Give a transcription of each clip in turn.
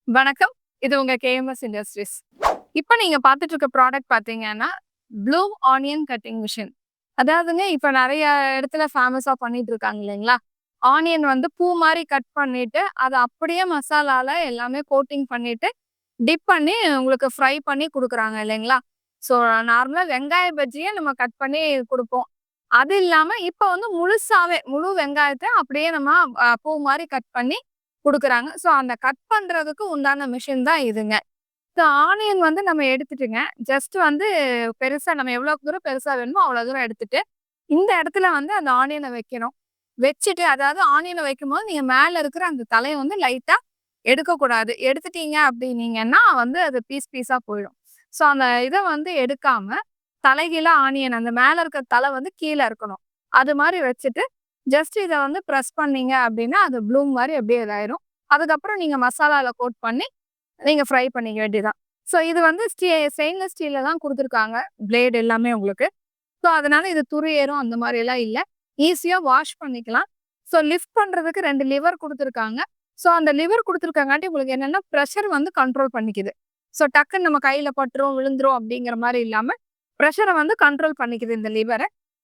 வணக்கம். இது உங்க கேஎம்எஸ் இண்டஸ்ட்ரீஸ். இப்ப நீங்க பார்த்துட்டு இருக்க ப்ராடக்ட் பார்த்தீங்கன்னா, ப்ளூ ஆனியன் கட்டிங் மிஷின். அதாவதுங்க இப்ப நெறைய இடத்துல ஃபேமஸா பண்ணிட்டு இருக்காங்க இல்லைங்களா? ஆனியன் வந்து பூ மாரி கட் பண்ணிட்டு, அத அப்படியே மசாலால எல்லாமே கோட்டிங் பண்ணிட்டு, டிப் பண்ணி உங்களுக்கு ஃப்ரை பண்ணி குடுக்குறாங்க இல்லைங்களா? ஸோ நார்மலா வெங்காய பஜ்ஜிய நம்ம கட் பண்ணி குடுப்போம். அது இல்லாம இப்ப வந்து முழுசாவே முழு வெங்காயத்த அப்படியே நம்ம பூ மாரி கட் பண்ணி குடுக்குறாங்க. ஸோ அந்த கட் பண்றதுக்கு உண்டான மிஷின் தான் இதுங்க. ஸோ ஆனியன் வந்து நம்ம எடுத்துட்டுங்க, ஜஸ்ட் வந்து பெருசா நம்ம எவ்வளோக்கு தூரம் பெருசா வேணுமோ அவ்வளோ தூரம் எடுத்துட்டு, இந்த இடத்துல வந்து அந்த ஆனியன வைக்கணும். வச்சுட்டு அதாவது ஆனியன வைக்கும்போது நீங்க மேல இருக்கிற அந்த தலைய வந்து லைட்டா எடுக்கக்கூடாது. எடுத்துட்டீங்க அப்டின்னீங்கன்னா வந்து அது பீஸ் பீஸா போயிடும். ஸோ அந்த இத வந்து எடுக்காம, தலைகீழா ஆனியன் அந்த மேல இருக்க தல வந்து கீழ இருக்கணும். அது மாரி வச்சுட்டு, ஜஸ்ட் இத வந்து பிரஸ் பண்ணீங்க அப்டின்னா, அது ப்ளூம் மாரி அப்டியே இதாயிரும். அதுக்கப்புறம் நீங்க மசாலால கோட் பண்ணி, நீங்க ஃப்ரை பண்ணிக்க வேண்டியதுதான். ஸோ இது வந்து ஸ்டெயின்லெஸ் ஸ்டீல்ல தான் குடுத்துருக்காங்க. பிளேட் எல்லாமே உங்களுக்கு. ஸோ அதனால இது துரு ஏறும் அந்த மாரியெல்லாம் இல்ல. ஈஸியா வாஷ் பண்ணிக்கலாம். ஸோ லிஃப்ட் பண்றதுக்கு 2 லிவர் குடுத்துருக்காங்க. ஸோ அந்த லிவர் குடுத்துருக்கங்காட்டி உங்களுக்கு என்னன்னா, பிரஷர் வந்து கண்ட்ரோல் பண்ணிக்குது. ஸோ டக்குன்னு நம்ம கையில பட்டுரும், விழுந்துரும் அப்படிங்கிற மாரி இல்லாம, பிரஷர வந்து கண்ட்ரோல் பண்ணிக்குது இந்த லிவர.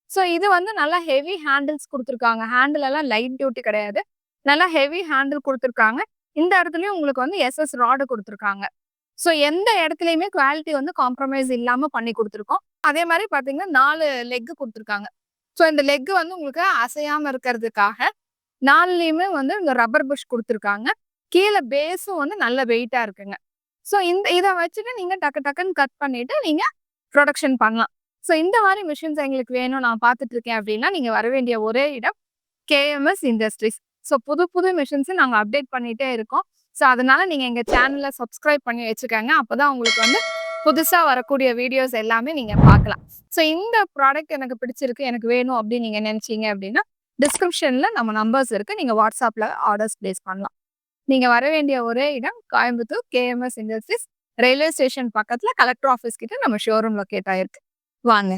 ஸோ இது வந்து நல்லா ஹெவி ஹேண்டில்ஸ் குடுத்துருக்காங்க. ஹேண்டில் எல்லாம் லைட் டியூட்டி கிடையாது. நல்லா ஹெவி ஹேண்டில் குடுத்துருக்காங்க. இந்த இடத்துலயும் உங்களுக்கு வந்து எஸ்எஸ் ராட் குடுத்துருக்காங்க. ஸோ எந்த இடத்துலயுமே குவாலிட்டி வந்து காம்ப்ரமைஸ் இல்லாம பண்ணி குடுத்துருக்கோம். அதே மாரி பார்த்தீங்கன்னா, 4 லெக் குடுத்துருக்காங்க. ஸோ இந்த லெக் வந்து உங்களுக்கு அசையாம இருக்கிறதுக்காக 4லயுமே வந்து இந்த ரப்பர் புஷ் குடுத்துருக்காங்க. கீழ பேஸும் வந்து நல்ல வெயிட்டா இருக்குங்க. ஸோ இத வச்சுட்டு நீங்க டக்கு டக்குன்னு கட் பண்ணிட்டு நீங்க புரொடக்ஷன் பண்ணலாம். ஸோ இந்த மாரி மிஷின்ஸ் எங்களுக்கு வேணும் நான் பார்த்துட்டு இருக்கேன் அப்டின்னா, நீங்க வர வேண்டிய ஒரே இடம் கேஎம்எஸ் இண்டஸ்ட்ரீஸ். ஸோ புது புது மிஷின்ஸ நாங்க அப்டேட் பண்ணிட்டே இருக்கோம். ஸோ அதனால நீங்க எங்க சேனல சப்ஸ்கிரைப் பண்ணி வச்சுக்கங்க. அப்பதான் உங்களுக்கு வந்து புதுசா வரக்கூடிய வீடியோஸ் எல்லாமே நீங்க பார்க்கலாம். ஸோ இந்த ப்ராடக்ட் எனக்கு பிடிச்சிருக்கு, எனக்கு வேணும் அப்டின்னு நீங்க நெனச்சீங்க அப்டின்னா, டிஸ்கிரிப்ஷன்ல நம்ம நம்பர்ஸ் இருக்கு. நீங்க WhatsAppல ஆர்டர்ஸ் பிளேஸ் பண்ணலாம். நீங்க வர வேண்டிய ஒரே இடம் Coimbatore KMS industries railway station பக்கத்துல கலெக்டர் ஆஃபீஸ் கிட்ட நம்ம ஷோரூம் லொக்கேட் ஆயிருக்கு. வாங்க.